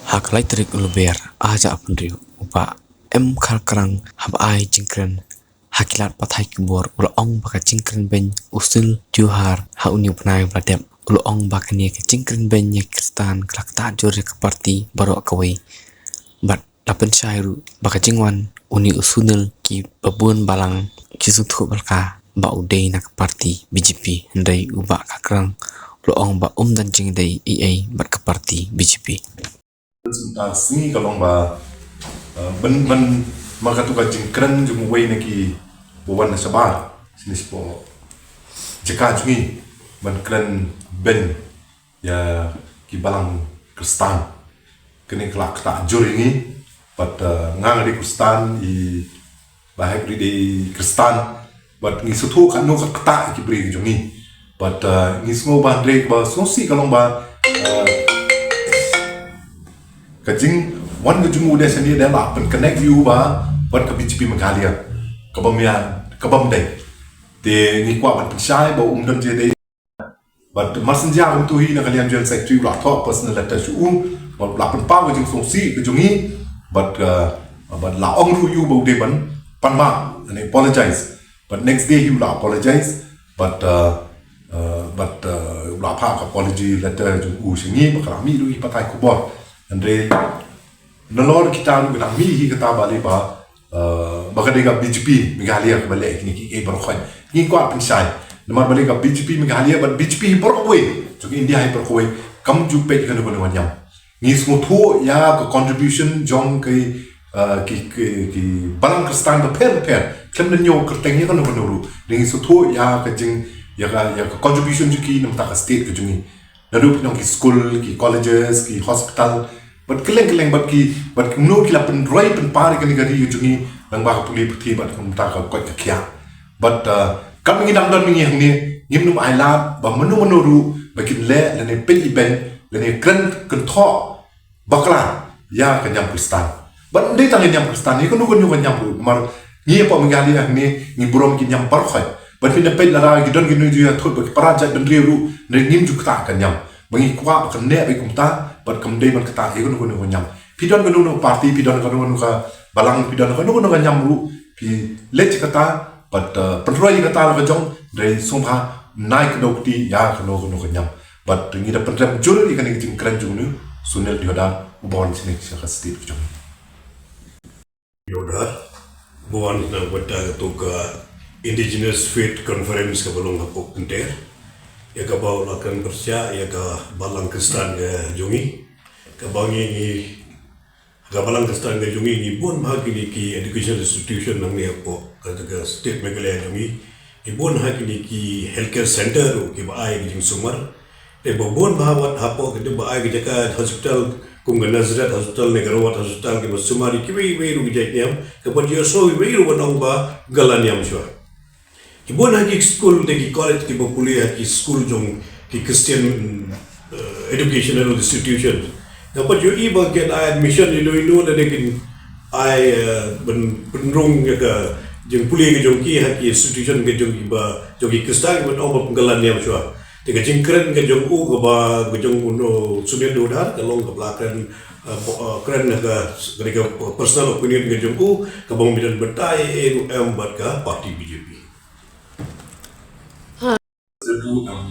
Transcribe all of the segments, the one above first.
hak elektrik uluber aja pendri upa M Kharkrang hab ai jingkren hakilat pathai kibor ulong baka jingkren ben Sunil Deohar ha uni upnai pladem ulong baka ni ke jingkren ben ye kristan klakta jore ke parti baru akawai bat dapen syairu baka jingwan uni Sunil ki babun balang kisuthu balka ba udai nak parti BJP ndai uba Kharkrang ulong ba dan jingiadei eiei bat ke parti BJP Sini kalau ben maka tu kajing keren jung wei neki bawan nasabar sini sepo jika jungi ben keren ben ya ki balang kristan kini kelak tak jur ini but ngang di kristan i bahek di kristan but ngi sutu kan no kata ki beri jungi but ngi semua bandre ba sosi kalau kajing wan ke jungu desa ni dah lah pen connect view ba wan ke BJP Meghalaya ke bamian ke bamdai te ni kwa ban pensai ba dan je dei but masenja untuk hi na kalian jual secretary lah top personal letter su ba la pen pa ke jing song si ke jungi but la ong ru you ba de ban pan ma and apologize but next day you la apologize but la pa apology letter jungu singi ba kami ru hi patai ko bor Andre nalor kita lu kita mi kita balik ba baka dega BJP Meghalaya balik ni ki berkhoi ni ko pensai namar balik BJP Meghalaya but BJP berkhoi jo India hai berkhoi kam ju pe kan ko nyam ni smo tho ya ko contribution jong ki balang kristan ba per klem nyo kerteng ni kan ko ru ni so tho ya ka jing ya ka contribution ju ki nam ta state ko jungi narup nong ki school ki colleges ki hospital but keleng but no ki la pen roi pen pari kan gadi jungi nang ba puli pthi but kum ta ka ko kya but kam ngi dang don ngi ni ngim num ai la ba manu ru ba kin le ne pe event le ne kren kan tho bakla ya kan nyam kristan but ndai tang nyam kristan ni ko nu nyam mar ngi pa mengali ni ngi burom ki nyam par khoi but fi ne pe la ra gi don gi nu ju ya thot ba paraja ben ru ne ngim ju ta kan nyam bangi kwa kan ne ba kum ta but kamdei man kata ego no nyam pidon ko no party pidon ko no ka balang pidon ko no nyam ru pi lech kata but penroi kata la jong dei somha naik dokti ya ko no nyam but ngi da pendam jul ikan ngi kran jung nu Sunil Deohar ubon sini sa state jong Deohar buan na wata to ka indigenous faith conference ka balong hapok penter ya ka bawa lakan persya ya ka balang kristan ga jungi ka bangi ni ka balang kristan ga jungi ni bon bhagi ni ki education institution nang ni apo ka state Meghalaya jungi ni bon bhagi ni ki healthcare center ki ba ai jing sumar te bon bhawat hapo ke ba ai jaka hospital kum ga Nazrat hospital ne garawat hospital ki sumari ki we ru gi jam ka pa yo so we ru banong ba galaniam shwa Ibon hagi school degi college ki popular ki school jong ki Christian educational institution. Dapat yo iba get admission ino na degi benrung ya jeng puli ke jong ki hagi institution ke jong iba jong ki Kristen ben oba penggalan niam shwa. Tega jeng keren ke jong u ke jong uno Sunil Deohar ke long ke belakang keren ke personal opinion ke jong u ke bang bidan betai bat ke parti BJP.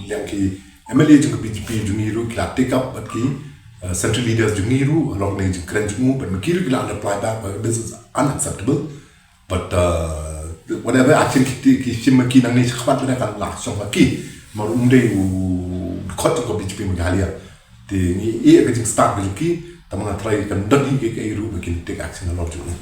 yang ki MLA jung BJP jungiru kila take up but ki central leaders jungiru along ne kren jungu but makiru kila apply back but this is unacceptable but whatever action ki simaki nang ni khwat na kan la song ki mar umde u khot ko BJP Meghalaya te ni e ka jing start ki tamanga try kan dagi ke ru makin take action along jungu